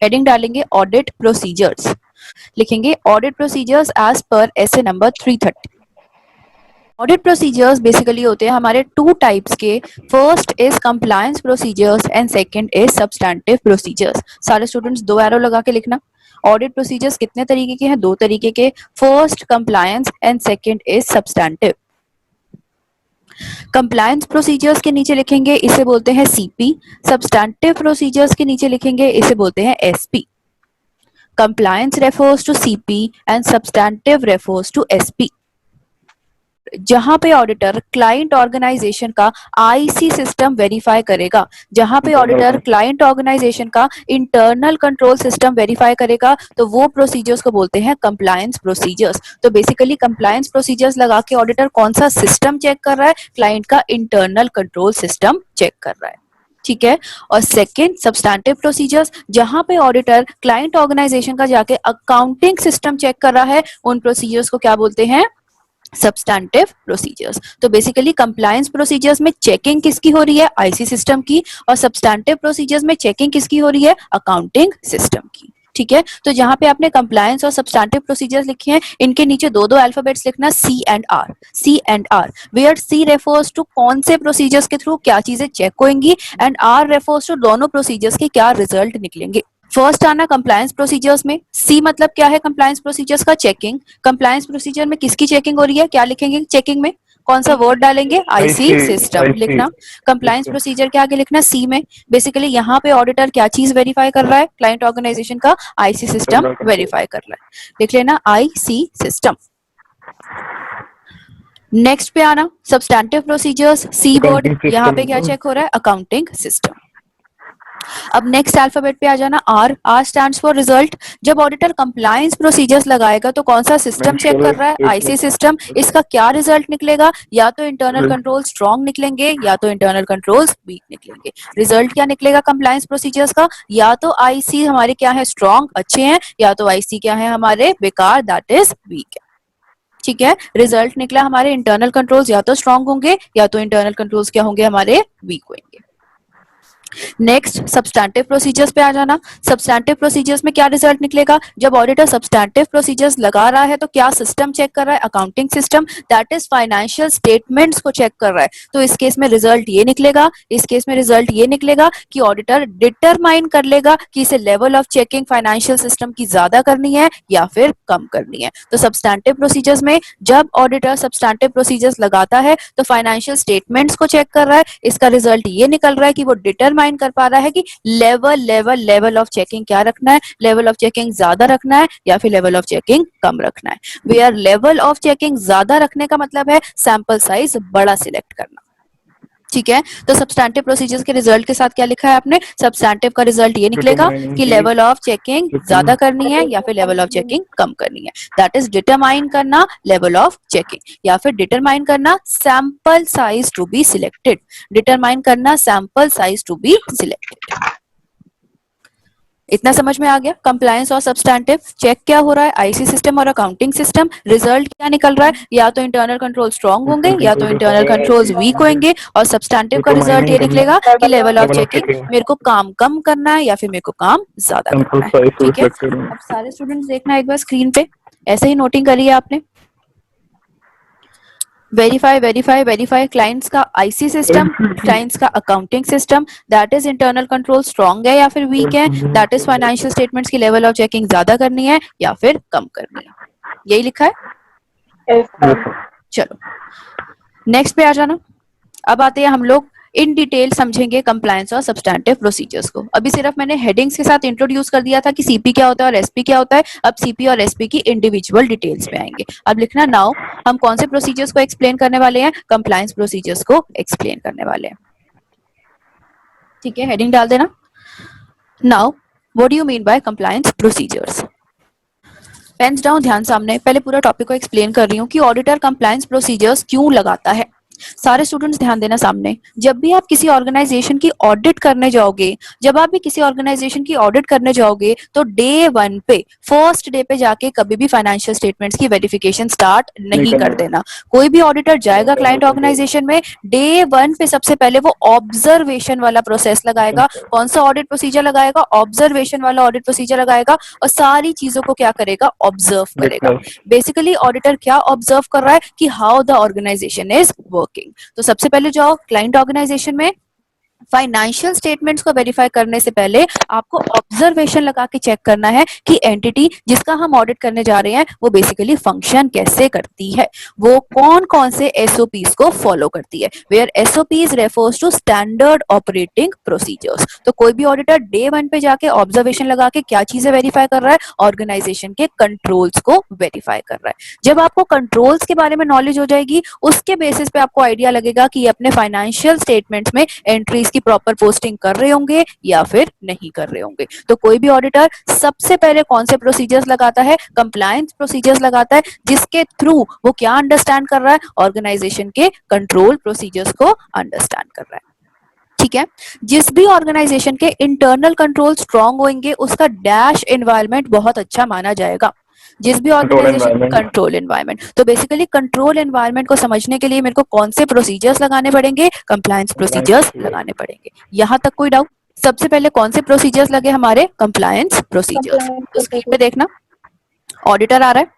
Heading डालेंगे audit procedures, लिखेंगे audit procedures as per SA number 330। Audit procedures basically होते हैं हमारे टू टाइप्स के, first is compliance procedures and second is substantive procedures. सारे students दो एरो लगा के लिखना। ऑडिट प्रोसीजर्स कितने तरीके के हैं? दो तरीके के, first compliance and second is substantive. Compliance procedures के नीचे लिखेंगे इसे बोलते हैं सीपी, सब्सटैंटिव प्रोसीजर्स के नीचे लिखेंगे इसे बोलते हैं SP. Compliance refers to CP and substantive refers to SP. जहां पे ऑडिटर क्लाइंट ऑर्गेनाइजेशन का आईसी सिस्टम वेरीफाई करेगा, जहां पे ऑडिटर क्लाइंट ऑर्गेनाइजेशन का इंटरनल कंट्रोल सिस्टम वेरीफाई करेगा, तो वो प्रोसीजर्स को बोलते हैं कंप्लायंस प्रोसीजर्स। तो बेसिकली कंप्लायंस प्रोसीजर्स लगा के ऑडिटर कौन सा सिस्टम चेक कर रहा है? क्लाइंट का इंटरनल कंट्रोल सिस्टम चेक कर रहा है, ठीक है। और सेकंड सब्सटैंटिव प्रोसीजर्स, जहां पे ऑडिटर क्लाइंट ऑर्गेनाइजेशन का जाके अकाउंटिंग सिस्टम चेक कर रहा है, उन प्रोसीजर्स को क्या बोलते हैं? Substantive procedures. तो बेसिकली कंप्लायंस प्रोसीजर्स में चेकिंग किसकी हो रही है? आईसी सिस्टम की, और सब्सटैंटिव प्रोसीजर्स में चेकिंग किसकी हो रही है? अकाउंटिंग सिस्टम की, ठीक है। तो जहां पे आपने कंप्लायंस और सब्सटैंटिव प्रोसीजर्स लिखे हैं, इनके नीचे दो दो अल्फाबेट्स लिखना, C and R, C and R, where C refers to कौन से प्रोसीजर्स के थ्रू क्या चीजें चेक होंगी, एंड आर रेफर्स टू दोनों प्रोसीजर्स के क्या रिजल्ट निकलेंगे। फर्स्ट आना कंप्लायंस प्रोसीजर्स में, सी मतलब क्या है? कंप्लायंस प्रोसीजर्स का चेकिंग। कंप्लायंस प्रोसीजर में किसकी चेकिंग हो रही है? क्या लिखेंगे चेकिंग में? कौन सा वर्ड डालेंगे? आईसी सिस्टम लिखना। कंप्लायंस प्रोसीजर के आगे लिखना सी में। बेसिकली यहाँ पे ऑडिटर क्या चीज वेरीफाई कर रहा है? क्लाइंट ऑर्गेनाइजेशन का आईसी सिस्टम वेरीफाई कर रहा है, लिख लेना आईसी सिस्टम। नेक्स्ट पे आना सब्सटैंटिव प्रोसीजर्स, सी वर्ड, यहाँ पे क्या चेक हो रहा है? Accounting system. अब नेक्स्ट अल्फाबेट पे आ जाना, R, R stands for result. जब ऑडिटर कंप्लायंस प्रोसीजर्स लगाएगा तो कौन सा सिस्टम चेक कर रहा है? IC system. इसका क्या रिजल्ट निकलेगा? या तो इंटरनल कंट्रोल स्ट्रॉन्ग निकलेंगे या तो इंटरनल कंट्रोल्स वीक निकलेंगे। रिजल्ट क्या निकलेगा कंप्लायंस प्रोसीजर्स का? या तो आईसी हमारे क्या है? स्ट्रॉन्ग, अच्छे हैं, या तो आईसी क्या है? हमारे बेकार, दैट इज वीक है, ठीक है। रिजल्ट निकला हमारे इंटरनल कंट्रोल्स या तो स्ट्रॉन्ग होंगे या तो इंटरनल कंट्रोल्स क्या होंगे? हमारे वीक होंगे। नेक्स्ट सब्सटैंटिव प्रोसीजर्स पे आ जाना। सब्सटैंटिव प्रोसीजर्स में क्या रिजल्ट निकलेगा? जब ऑडिटर सब्सटैंटिव प्रोसीजर्स लगा रहा है तो क्या सिस्टम चेक कर रहा है? Accounting system, that is financial statements को चेक कर रहा है। तो इस केस में रिजल्ट ये निकलेगा, इस केस में रिजल्ट ये निकलेगा कि ऑडिटर डिटरमाइन कर लेगा कि इसे level of checking financial system की ज्यादा करनी है या फिर कम करनी है। तो सब्सटैंटिव प्रोसीजर्स में जब ऑडिटर सब्सटैंटिव प्रोसीजर्स लगाता है तो फाइनेंशियल स्टेटमेंट्स को चेक कर रहा है, इसका रिजल्ट ये निकल रहा है कि वो डिटरमाइन कर पा रहा है कि लेवल ऑफ चेकिंग क्या रखना है, लेवल ऑफ चेकिंग ज्यादा रखना है या फिर लेवल ऑफ चेकिंग कम रखना है। वेयर लेवल ऑफ चेकिंग ज्यादा रखने का मतलब है सैंपल साइज बड़ा सिलेक्ट करना, ठीक है। तो सब्सटैंटिव प्रोसीजर्स के रिजल्ट के साथ क्या लिखा है आपने? सब्सटैंटिव का रिजल्ट ये निकलेगा कि लेवल ऑफ चेकिंग ज्यादा करनी है या फिर लेवल ऑफ चेकिंग कम करनी है। दैट इज डिटरमाइन करना लेवल ऑफ चेकिंग, या फिर डिटरमाइन करना sample size to be selected, determine करना sample size to be selected. इतना समझ में आ गया? कंप्लायंस और सब्सटैंटिव चेक क्या हो रहा है? आईसी सिस्टम और अकाउंटिंग सिस्टम। रिजल्ट क्या निकल रहा है? या तो इंटरनल कंट्रोल स्ट्रॉन्ग होंगे या तो इंटरनल कंट्रोल्स वीक होंगे। और सब्सटैंटिव का रिजल्ट ये निकलेगा कि लेवल ऑफ चेकिंग मेरे को काम कम करना है या फिर मेरे को काम ज्यादा करना है, ठीक है। अब सारे स्टूडेंट्स देखना एक बार स्क्रीन पे, ऐसे ही नोटिंग करिए आपने। वेरीफाई वेरीफाई वेरीफाई, क्लाइंट्स का आईसी सिस्टम, क्लाइंट्स का accounting system, that is internal control strong है या फिर वीक है, दैट इज फाइनेंशियल स्टेटमेंट्स की लेवल ऑफ चेकिंग ज्यादा करनी है या फिर कम करनी है, यही लिखा है। चलो नेक्स्ट पे आ जाना। अब आते हैं हम लोग इन डिटेल समझेंगे कंप्लायंस और सब्सटैंटिव प्रोसीजर्स को। अभी सिर्फ मैंने हेडिंग्स के साथ इंट्रोड्यूस कर दिया था कि सीपी क्या होता है और एसपी क्या होता है। अब सीपी और एसपी की इंडिविजुअल डिटेल्स पे आएंगे। अब लिखना नाउ हम कौन से प्रोसीजर्स को एक्सप्लेन करने वाले हैं? कंप्लायंस प्रोसीजर्स को एक्सप्लेन करने वाले हैं, ठीक है। हेडिंग डाल देना। Now what do you mean by compliance procedures? Pens down, ध्यान सामने। पहले पूरा टॉपिक को एक्सप्लेन कर रही हूँ कि ऑडिटर कंप्लायंस प्रोसीजर्स क्यों लगाता है। सारे स्टूडेंट्स ध्यान देना सामने, जब भी आप किसी ऑर्गेनाइजेशन की ऑडिट करने जाओगे, जब आप भी किसी ऑर्गेनाइजेशन की ऑडिट करने जाओगे तो डे 1 पे, फर्स्ट डे पे जाके कभी भी फाइनेंशियल स्टेटमेंट्स की वेरिफिकेशन स्टार्ट नहीं कर देना। कोई भी ऑडिटर जाएगा क्लाइंट ऑर्गेनाइजेशन में, डे 1 पे सबसे पहले वो ऑब्जर्वेशन वाला प्रोसेस लगाएगा। कौन सा ऑडिट प्रोसीजर लगाएगा? ऑब्जर्वेशन वाला ऑडिट प्रोसीजर लगाएगा और सारी चीजों को क्या करेगा? ऑब्जर्व करेगा। बेसिकली ऑडिटर क्या ऑब्जर्व कर रहा है कि how the organization is working. तो सबसे पहले जाओ क्लाइंट ऑर्गेनाइजेशन में, फाइनेंशियल स्टेटमेंट्स को वेरीफाई करने से पहले आपको ऑब्जर्वेशन लगा के चेक करना है कि एंटिटी जिसका हम ऑडिट करने जा रहे हैं वो बेसिकली फंक्शन कैसे करती है, वो कौन कौन से एसओपीज को फॉलो करती है। Where SOPs refers to standard operating procedures. तो कोई भी ऑडिटर डे 1 पे जाके ऑब्जर्वेशन लगा के क्या चीजें वेरीफाई कर रहा है? ऑर्गेनाइजेशन के कंट्रोल्स को वेरीफाई कर रहा है। जब आपको कंट्रोल्स के बारे में नॉलेज हो जाएगी, उसके बेसिस पे आपको आइडिया लगेगा कि अपने फाइनेंशियल स्टेटमेंट्स में एंट्रीज की प्रॉपर पोस्टिंग कर रहे होंगे या फिर नहीं कर रहे होंगे। तो कोई भी ऑडिटर सबसे पहले कौन से प्रोसीजर्स लगाता है? कंप्लायंस प्रोसीजर्स लगाता है, जिसके थ्रू वो क्या अंडरस्टैंड कर रहा है? ऑर्गेनाइजेशन के कंट्रोल प्रोसीजर्स को अंडरस्टैंड कर रहा है। ठीक है, जिस भी ऑर्गेनाइजेशन के इंटरनल कंट्रोल स्ट्रांग होंगे उसका डैश एनवायरनमेंट बहुत अच्छा माना जाएगा। जिस भी ऑर्गेनाइजेशन कंट्रोल एनवायरनमेंट, तो बेसिकली कंट्रोल एनवायरनमेंट को समझने के लिए मेरे को कौन से प्रोसीजर्स लगाने पड़ेंगे? कंप्लायंस प्रोसीजर्स लगाने पड़ेंगे। यहां तक कोई डाउट? सबसे पहले कौन से प्रोसीजर्स लगे? हमारे कंप्लायंस प्रोसीजर्स। तो स्क्रीन पे देखना, ऑडिटर आ रहा है।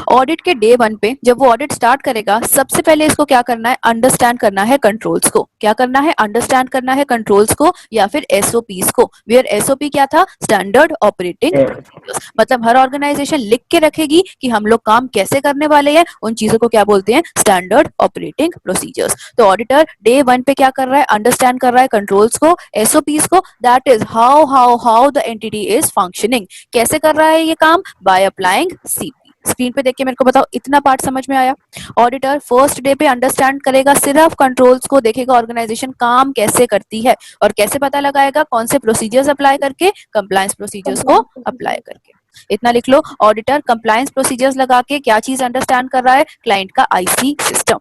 ऑडिट के डे 1 पे जब वो ऑडिट स्टार्ट करेगा, सबसे पहले इसको क्या करना है? अंडरस्टैंड करना है कंट्रोल्स को। क्या करना है? अंडरस्टैंड करना है कंट्रोल्स को या फिर एसओपीस को। वेयर एसओपी क्या था? Standard operating procedures. मतलब हर ऑर्गेनाइजेशन लिख के रखेगी कि हम लोग काम कैसे करने वाले हैं, उन चीजों को क्या बोलते हैं? Standard operating procedures. तो ऑडिटर डे 1 पे क्या कर रहा है? अंडरस्टैंड कर रहा है कंट्रोल्स को, एसओपीस को, that is how the entity is functioning. कैसे कर रहा है ये काम? By applying CP. स्क्रीन पे देख के मेरे को बताओ, इतना पार्ट समझ में आया? ऑडिटर फर्स्ट डे पे अंडरस्टैंड करेगा सिर्फ कंट्रोल्स को, देखेगा ऑर्गेनाइजेशन काम कैसे करती है और कैसे पता लगाएगा? कौन से प्रोसीजर्स अप्लाई करके? कंप्लायंस प्रोसीजर्स को अप्लाई करके। इतना लिख लो, ऑडिटर कंप्लायंस प्रोसीजर्स लगा के क्या चीज अंडरस्टैंड कर रहा है? क्लाइंट का आईसी सिस्टम।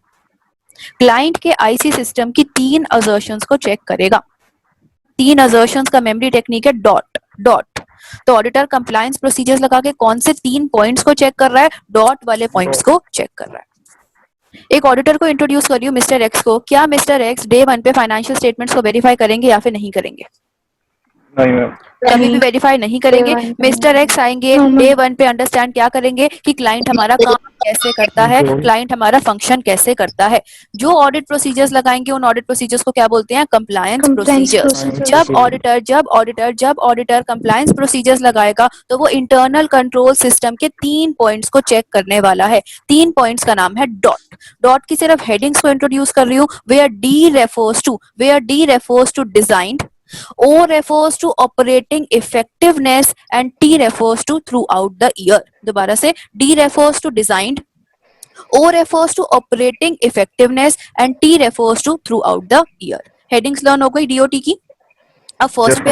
क्लाइंट के आईसी सिस्टम की 3 असर्शंस को चेक करेगा। 3 असर्शंस का मेमोरी टेक्निक है डॉट डॉट। तो ऑडिटर कंप्लायंस प्रोसीजर्स लगा के कौन से 3 पॉइंट्स को चेक कर रहा है? डॉट वाले पॉइंट्स को चेक कर रहा है। एक ऑडिटर को इंट्रोड्यूस करियो, मिस्टर एक्स को। क्या मिस्टर एक्स डे 1 पे फाइनेंशियल स्टेटमेंट्स को वेरीफाई करेंगे या फिर नहीं करेंगे? नहीं मैम, कभी भी वेरीफाई नहीं करेंगे। मिस्टर एक्स आएंगे डे 1 पे, अंडरस्टैंड क्या करेंगे? कि क्लाइंट हमारा काम कैसे करता है, क्लाइंट हमारा फंक्शन कैसे करता है। जो ऑडिट प्रोसीजर्स लगाएंगे उन ऑडिट प्रोसीजर्स को क्या बोलते हैं? Compliance procedures. जब ऑडिटर कंप्लायंस प्रोसीजर्स लगाएगा तो वो इंटरनल कंट्रोल सिस्टम के 3 पॉइंट्स को चेक करने वाला है। 3 पॉइंट्स का नाम है डॉट। डॉट की सिर्फ हेडिंग्स को इंट्रोड्यूस कर रही हूँ। Where D refers to designed, O refers to operating effectiveness and T refers to throughout the year. दोबारा से, D refers to designed, O refers to operating effectiveness and T refers to throughout the year. Headings learn हो गई DOT की। अब first पे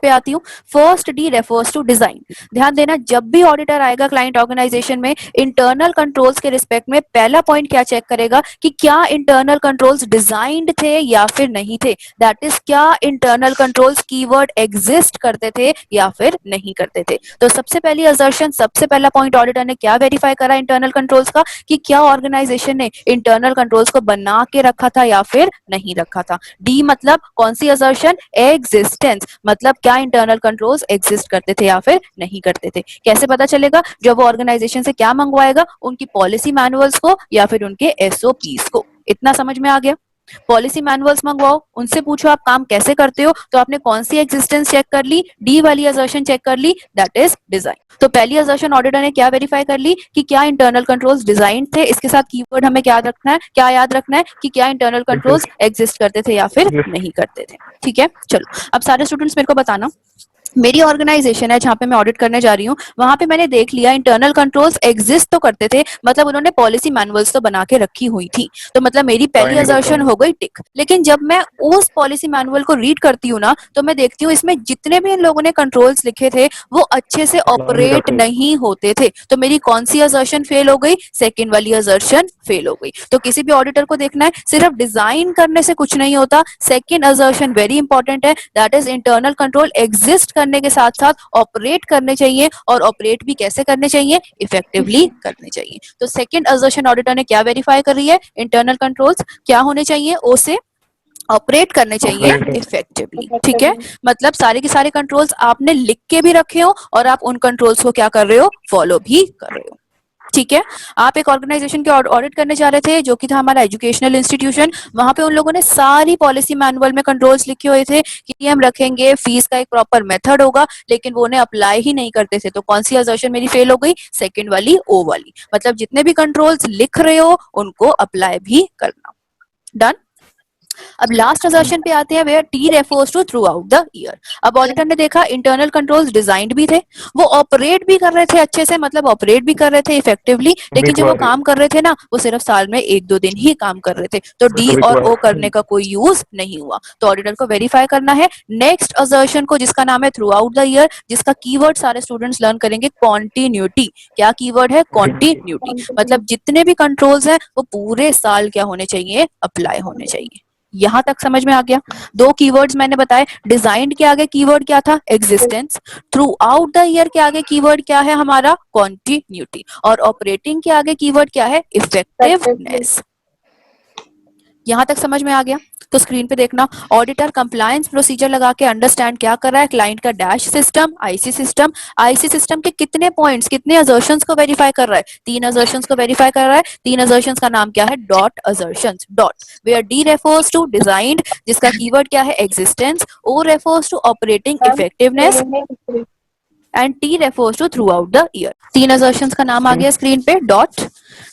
आती हूँ। First D refers to design. ध्यान देना, जब भी ऑडिटर आएगा क्लाइंट ऑर्गेनाइजेशन में, इंटरनल कंट्रोल्स के रिस्पेक्ट में पहला पॉइंट क्या चेक करेगा? कि क्या इंटरनल कंट्रोल्स डिजाइंड थे या फिर नहीं थे। दैट इज, क्या इंटरनल कंट्रोल्स कीवर्ड एग्जिस्ट करते थे या फिर नहीं करते थे। तो सबसे पहली असर्शन, सबसे पहला पॉइंट ऑडिटर ने क्या वेरीफाई करा इंटरनल कंट्रोल्स का? कि क्या ऑर्गेनाइजेशन ने इंटरनल कंट्रोल्स को बना के रखा था या फिर नहीं रखा था। डी मतलब कौन सी असर्शन? एग्जिस्टेंस, मतलब क्या इंटरनल कंट्रोल्स एग्जिस्ट करते थे या फिर नहीं करते थे। कैसे पता चलेगा? जब वो ऑर्गेनाइजेशन से क्या मंगवाएगा? उनकी पॉलिसी मैनुअल्स को या फिर उनके एसओपीस को। इतना समझ में आ गया? पॉलिसी मैनुअल्स मंगवाओ, उनसे पूछो आप काम कैसे करते हो, तो आपने कौन सी एग्जिस्टेंस चेक कर ली? डी वाली असर्शन चेक कर ली, दैट इज डिजाइन। तो पहली असर्शन ऑडिटर ने क्या वेरीफाई कर ली? कि क्या इंटरनल कंट्रोल्स डिजाइन थे। इसके साथ कीवर्ड हमें क्या रखना है, क्या याद रखना है? कि क्या इंटरनल कंट्रोल्स एग्जिस्ट करते थे या फिर नहीं करते थे। ठीक है, चलो अब सारे स्टूडेंट्स मेरे को बताना, मेरी ऑर्गेनाइजेशन है जहाँ पे मैं ऑडिट करने जा रही हूँ, वहां पे मैंने देख लिया इंटरनल कंट्रोल्स एग्जिस्ट तो करते थे, मतलब उन्होंने पॉलिसी मैनुअल्स तो बना के रखी हुई थी, तो मतलब मेरी पहली असर्शन हो गई टिक। लेकिन जब मैं उस पॉलिसी मैनुअल को रीड करती हूँ ना, तो मैं देखती हूँ इसमें जितने भी इन लोगों ने कंट्रोल्स लिखे थे वो अच्छे से ऑपरेट नहीं होते थे, तो मेरी कौन सी असर्शन फेल हो गई? सेकेंड वाली असर्शन फेल हो गई। तो किसी भी ऑडिटर को देखना है, सिर्फ डिजाइन करने से कुछ नहीं होता, सेकेंड असर्शन वेरी इंपॉर्टेंट है, that is internal control exist करने के साथ साथ ऑपरेट करने चाहिए, और ऑपरेट भी कैसे करने चाहिए? इफेक्टिवली करने चाहिए। तो सेकंड असर्शन ऑडिटर ने क्या वेरीफाई कर रही है? इंटरनल कंट्रोल्स क्या होने चाहिए? ओ से ऑपरेट करने चाहिए इफेक्टिवली। ठीक है, मतलब सारे के सारे कंट्रोल्स आपने लिख के भी रखे हो और आप उन कंट्रोल्स को क्या कर रहे हो? फॉलो भी कर रहे हो। ठीक है, आप एक ऑर्गेनाइजेशन के ऑडिट करने जा रहे थे जो कि था हमारा एजुकेशनल इंस्टीट्यूशन, वहां पे उन लोगों ने सारी पॉलिसी मैनुअल में कंट्रोल्स लिखे हुए थे कि हम रखेंगे, फीस का एक प्रॉपर मेथड होगा, लेकिन वो उन्हें अप्लाई ही नहीं करते थे। तो कौन सी असर्शन मेरी फेल हो गई? सेकंड वाली, ओ वाली। मतलब जितने भी कंट्रोल्स लिख रहे हो उनको अप्लाई भी करना। डन। अब लास्ट असर्शन पे आते हैं, where T refers to throughout the year. अब ऑडिटर ने देखा इंटरनल कंट्रोल्स डिजाइंड भी थे, वो ऑपरेट भी कर रहे थे अच्छे से, मतलब ऑपरेट भी कर रहे थे इफेक्टिवली, लेकिन जो वो काम कर रहे थे ना, वो सिर्फ साल में 1-2 दिन ही काम कर रहे थे, तो डी और ओ करने का कोई यूज नहीं हुआ। तो ऑडिटर को वेरीफाई करना है नेक्स्ट असर्शन को, जिसका नाम है थ्रू आउट द ईयर, जिसका कीवर्ड सारे स्टूडेंट्स लर्न करेंगे, कॉन्टिन्यूटी। क्या कीवर्ड है? कॉन्टिन्यूटी। मतलब जितने भी कंट्रोल्स हैं वो पूरे साल क्या होने चाहिए? अप्लाई होने चाहिए। यहां तक समझ में आ गया? दो कीवर्ड्स मैंने बताए, डिजाइन्ड के आगे कीवर्ड क्या था? Existence. Through out the year के आगे कीवर्ड क्या है हमारा? कॉन्टिन्यूटी। और ऑपरेटिंग के आगे कीवर्ड क्या है? इफेक्टिवनेस। यहां तक समझ में आ गया? तो स्क्रीन पे देखना, ऑडिटर कंप्लायंस प्रोसीजर लगा के अंडरस्टैंड क्या कर रहा है? क्लाइंट का dash system, IC system, IC system के कितने पॉइंट्स, कितने असर्शंस को वेरीफाई कर रहा है? 3 असर्शंस को वेरीफाई कर रहा है। 3 असर्शंस का नाम क्या है? DOT assertions. DOT where D refers to designed, जिसका कीवर्ड क्या है? Existence, O refers to operating effectiveness, and T refers to throughout the year. 3 assertions का नाम आ गया स्क्रीन पे, DOT,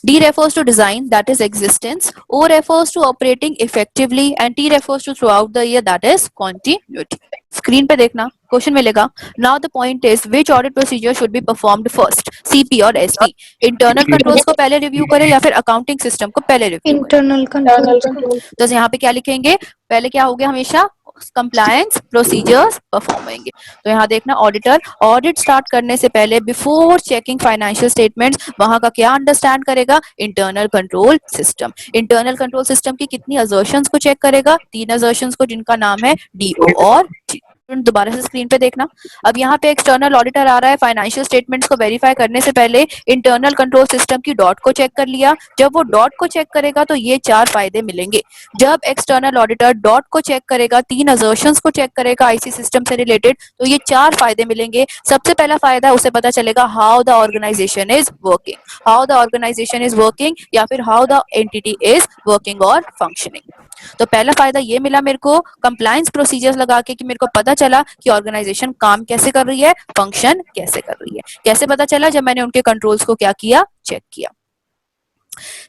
D refers to design, that is existence, O refers to operating effectively, and T refers to throughout the year, that is continuity. Screen पे देखना, question मिलेगा, now the point is which audit procedure should be performed first, CP और SP? Internal controls को पहले review करें या फिर accounting system को पहले रिव्यू करें? Internal control. तो यहाँ पे क्या लिखेंगे? पहले क्या हो गया? हमेशा कंप्लायंस प्रोसीजर्स परफॉर्म होंगे। तो यहाँ देखना, ऑडिटर ऑडिट स्टार्ट करने से पहले बिफोर चेकिंग फाइनेंशियल स्टेटमेंट्स, वहां का क्या अंडरस्टैंड करेगा? Internal control system. Internal control system की कितनी असर्शंस को चेक करेगा? 3 असर्शंस को, जिनका नाम है डीओ और टी। दोबारा से स्क्रीन पे देखना, अब यहाँ पे एक्सटर्नल ऑडिटर आ रहा है, फाइनेंशियल स्टेटमेंट्स को वेरीफाई करने से पहले इंटरनल कंट्रोल सिस्टम की डॉट को चेक कर लिया। जब वो डॉट को चेक करेगा तो ये 4 फायदे मिलेंगे। जब एक्सटर्नल ऑडिटर डॉट को चेक करेगा, 3 असर्शंस को चेक करेगा आईसी सिस्टम से रिलेटेड, तो ये 4 फायदे मिलेंगे। सबसे पहला फायदा, उसे पता चलेगा how the organization is working, how the organization is working, या फिर how the entity is working और फंक्शनिंग। तो पहला फायदा ये मिला मेरे को कंप्लायंस प्रोसीजर्स लगा के, कि मेरे को पता चला कि ऑर्गेनाइजेशन काम कैसे कर रही है, फंक्शन कैसे कर रही है। कैसे पता चला? जब मैंने उनके कंट्रोल्स को क्या किया? चेक किया।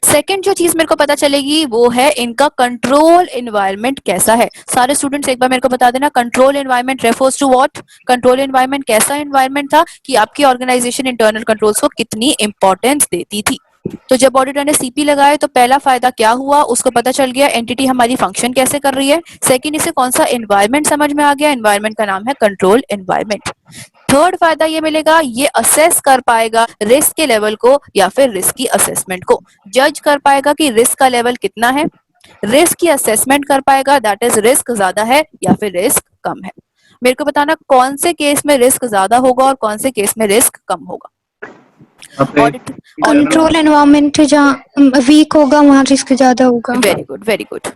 सेकेंड जो चीज मेरे को पता चलेगी वो है इनका कंट्रोल एनवायरनमेंट कैसा है। सारे स्टूडेंट्स एक बार मेरे को बता देना, control environment refers to what? Control environment कैसा एनवायरनमेंट था कि आपकी ऑर्गेनाइजेशन इंटरनल कंट्रोल्स को कितनी इंपॉर्टेंस देती थी। तो जब ऑडिटर ने सीपी लगाए तो पहला फायदा क्या हुआ? उसको पता चल गया एंटिटी हमारी फंक्शन कैसे कर रही है। सेकंड, इसे कौन सा एनवायरनमेंट समझ में आ गया, एनवायरनमेंट का नाम है कंट्रोल एनवायरनमेंट। थर्ड फायदा ये मिलेगा, ये असेस कर पाएगा रिस्क के लेवल को या फिर रिस्क की असेसमेंट को, जज कर पाएगा कि रिस्क का लेवल कितना है, रिस्क की असेसमेंट कर पाएगा, दैट इज रिस्क ज्यादा है या फिर रिस्क कम है। मेरे को बताना कौन से केस में रिस्क ज्यादा होगा और कौन से केस में रिस्क कम होगा। कंट्रोल एनवायरनमेंट जहाँ वीक होगा वहाँ रिस्क ज्यादा होगा। Very good, very good.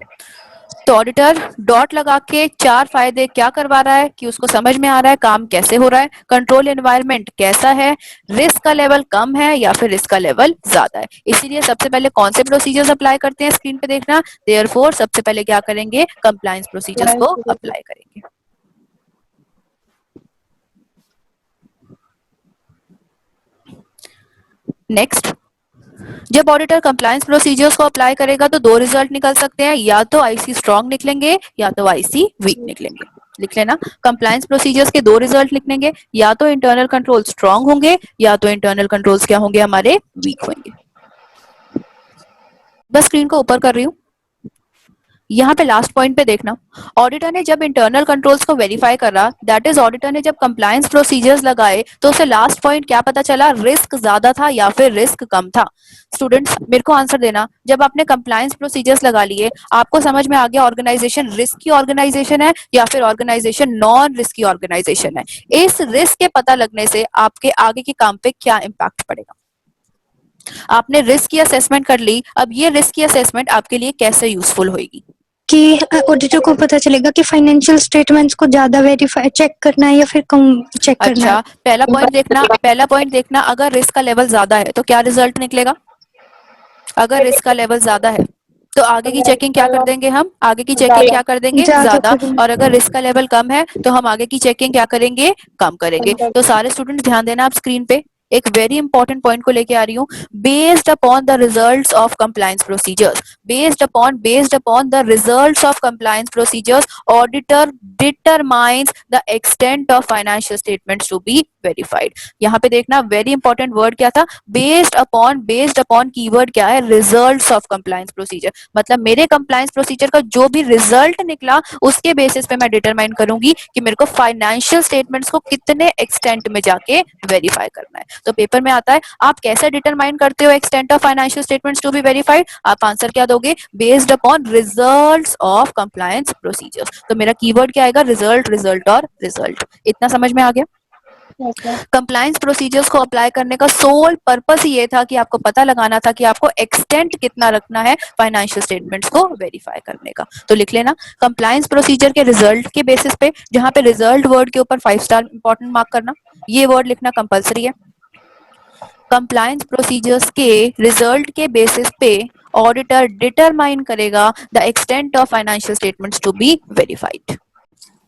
तो ऑडिटर डॉट लगा के 4 फायदे क्या करवा रहा है कि उसको समझ में आ रहा है काम कैसे हो रहा है, कंट्रोल एनवायरनमेंट कैसा है, रिस्क का लेवल कम है या फिर रिस्क का लेवल ज्यादा है। इसीलिए सबसे पहले कौन से प्रोसीजर्स अप्लाई करते हैं, स्क्रीन पे देखना, देयरफॉर सबसे पहले क्या करेंगे? कंप्लायंस प्रोसीजर्स को अप्लाई करेंगे। नेक्स्ट, जब ऑडिटर कंप्लायंस प्रोसीजर्स को अप्लाई करेगा तो 2 रिजल्ट निकल सकते हैं, या तो आईसी स्ट्रॉन्ग निकलेंगे या तो आईसी वीक निकलेंगे। लिख लेना। कंप्लायंस प्रोसीजर्स के दो रिजल्ट लिखेंगे, या तो इंटरनल कंट्रोल स्ट्रांग होंगे या तो इंटरनल कंट्रोल्स क्या होंगे हमारे, वीक होंगे। बस स्क्रीन को ऊपर कर रही हूँ। यहाँ पे लास्ट पॉइंट पे देखना, ऑडिटर ने जब इंटरनल कंट्रोल्स को वेरीफाई करा, दैट इज ऑडिटर ने जब कंप्लायंस प्रोसीजर्स लगाए, तो उसे लास्ट पॉइंट क्या पता चला, रिस्क ज्यादा था या फिर रिस्क कम था। स्टूडेंट्स मेरे को आंसर देना, जब आपने कंप्लायंस प्रोसीजर्स लगा लिए, आपको समझ में आ गया ऑर्गेनाइजेशन रिस्की ऑर्गेनाइजेशन है या फिर ऑर्गेनाइजेशन नॉन रिस्की ऑर्गेनाइजेशन है। इस रिस्क के पता लगने से आपके आगे के काम पे क्या इम्पैक्ट पड़ेगा। आपने रिस्क की असेसमेंट कर ली, अब ये रिस्क की असेसमेंट आपके लिए कैसे यूजफुल होगी कि ऑडिटर को पता चलेगा कि फाइनेंशियल स्टेटमेंट्स को ज्यादा वेरीफाई चेक करना है या फिर कम चेक करना अच्छा, है। पहला पॉइंट देखना, अगर रिस्क का लेवल ज्यादा है तो क्या रिजल्ट निकलेगा। अगर रिस्क का लेवल ज्यादा है तो आगे की चेकिंग क्या कर देंगे, हम आगे की चेकिंग क्या कर देंगे, ज्यादा। और अगर रिस्क का लेवल कम है तो हम आगे की चेकिंग क्या करेंगे, कम करेंगे। तो सारे स्टूडेंट ध्यान देना, आप स्क्रीन पे एक वेरी इंपॉर्टेंट पॉइंट को लेके आ रही हूँ। Based upon the results of compliance procedures, based upon the results of compliance procedures, auditor determines the extent of financial statements to be verified. यहाँ पे देखना, वेरी इंपॉर्टेंट वर्ड क्या था, बेस्ड अपॉन कीवर्ड क्या है, रिजल्ट्स ऑफ कंप्लायंस प्रोसीजर। मतलब मेरे compliance procedure का जो भी रिजल्ट निकला, उसके बेसिस पे मैं डिटरमाइन करूंगी कि मेरे को फाइनेंशियल स्टेटमेंट्स को कितने एक्सटेंट में जाके वेरीफाई करना है। तो पेपर में आता है, आप कैसे डिटरमाइन करते हो extent of financial statements to be verified, आप आंसर क्या दोगे, based upon results of compliance procedures. तो मेरा कीवर्ड क्या आएगा, रिजल्ट, रिजल्ट और रिजल्ट। इतना समझ में आ गया। कंप्लायंस प्रोसीजर्स को अप्लाई करने का सोल पर्पस ये था कि आपको पता लगाना था कि आपको एक्सटेंट कितना रखना है फाइनेंशियल स्टेटमेंट्स को वेरीफाई करने का। तो लिख लेना, कंप्लायंस प्रोसीजर के रिजल्ट के बेसिस पे, जहां पे रिजल्ट वर्ड के ऊपर 5 स्टार इंपॉर्टेंट मार्क करना, ये वर्ड लिखना कंपलसरी है। कंप्लायंस प्रोसीजर्स के रिजल्ट के बेसिस पे ऑडिटर डिटरमाइन करेगा the extent of financial statements to be verified.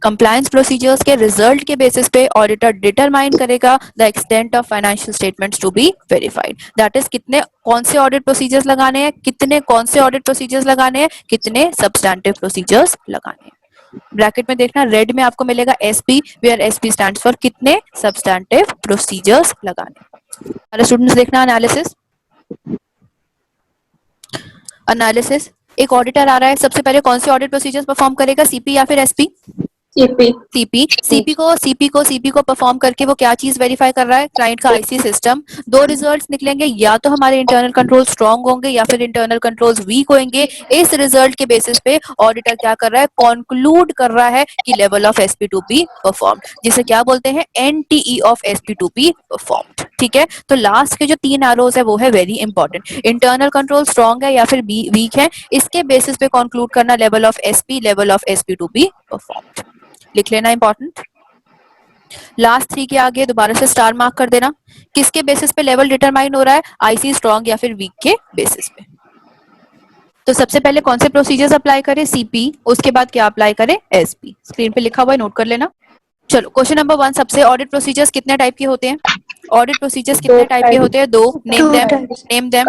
Compliance procedures के रिजल्ट के बेसिस पे ऑडिटर डिटरमाइन करेगा the extent of financial statements to be verified. That is कितने कौन से ऑडिट प्रोसीजर्स लगाने हैं, कितने सब्सटैंटिव प्रोसीजर्स लगाने हैं। ब्रैकेट में देखना, रेड में आपको मिलेगा SP, where SP stands for कितने सब्सटैंटिव प्रोसीजर्स लगाने। सारे स्टूडेंट्स देखना, एनालिसिस। एक ऑडिटर आ रहा है, सबसे पहले कौन से ऑडिट प्रोसीजर्स परफॉर्म करेगा, सीपी या फिर एसपी, सीपी को परफॉर्म करके वो क्या चीज वेरीफाई कर रहा है, क्लाइंट का आईसी सिस्टम। दो रिजल्ट्स निकलेंगे, या तो हमारे इंटरनल कंट्रोल स्ट्रांग होंगे या फिर इंटरनल कंट्रोल्स वीक होंगे। इस रिजल्ट के बेसिस पे ऑडिटर क्या कर रहा है, कंक्लूड कर रहा है कि level of SP to be perform, जिसे क्या बोलते हैं, NTE of SP to be performed. ठीक है, तो लास्ट के जो 3 एरोज है वो है very important, internal control strong है या फिर वीक है, इसके बेसिस पे कंक्लूड करना level of SP to be performed. लिख लेना, इंपॉर्टेंट। लास्ट 3 के आगे दोबारा से स्टार मार्क कर देना, किसके बेसिस पे लेवल डिटरमाइन हो रहा है, आईसी स्ट्रांग या फिर वीक के बेसिस पे। तो सबसे पहले कौन से प्रोसीजर्स अप्लाई करें, सीपी, उसके बाद क्या अप्लाई करें, एसपी। स्क्रीन पे लिखा हुआ है, नोट कर लेना। चलो क्वेश्चन नंबर 1, सबसे ऑडिट प्रोसीजर्स कितने टाइप के होते हैं, ऑडिट प्रोसीजर्स कितने टाइप के होते हैं, 2। Name them.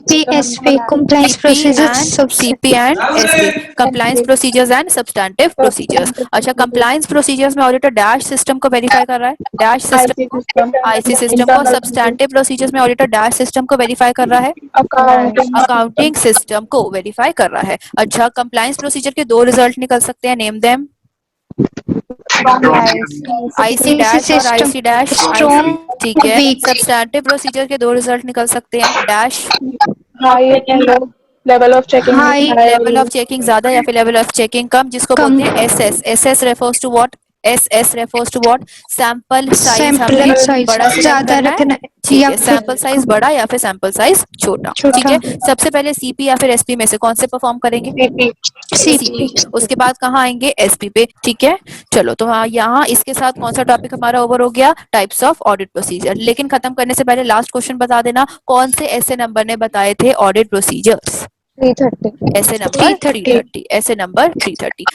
CPSP compliance procedures CP and SP, compliance procedures and substantive procedures. अच्छा, कंप्लायंस प्रोसीजर्स में ऑडिटर डैश सिस्टम को वेरीफाई कर रहा है, डैश सिस्टम आईसी सिस्टम को। सब्सटैंटिव प्रोसीजर्स में ऑडिटर डैश सिस्टम को वेरीफाई कर रहा है, अकाउंटिंग सिस्टम को वेरीफाई कर रहा है। अच्छा, कंप्लायंस प्रोसीजर के 2 रिजल्ट निकल सकते हैं, नेम देम। आईसी डैश और आईसी डैश, ठीक है। सब्सटैंटिव प्रोसीजर के 2 रिजल्ट निकल सकते हैं, डैश, लेवल ऑफ चेकिंग ज्यादा या फिर लेवल ऑफ चेकिंग कम, जिसको बोलते हैं SS. SS refers to what, sample size हमें बड़ा सिलेक्ट करना है, ठीक है, सैंपल साइज बड़ा या फिर सैंपल साइज छोटा, ठीक है। सबसे पहले सीपी या फिर एसपी में से कौन से परफॉर्म करेंगे, सीपी। उसके बाद कहाँ आएंगे, एसपी पे, ठीक है। चलो, तो यहाँ इसके साथ कौन सा टॉपिक हमारा ओवर हो गया, टाइप्स ऑफ ऑडिट प्रोसीजर। लेकिन खत्म करने से पहले लास्ट क्वेश्चन बता देना, कौन से ऐसे नंबर ने बताए थे ऑडिट प्रोसीजर्स, ऐसे नंबर 330, ऐसे नंबर 330।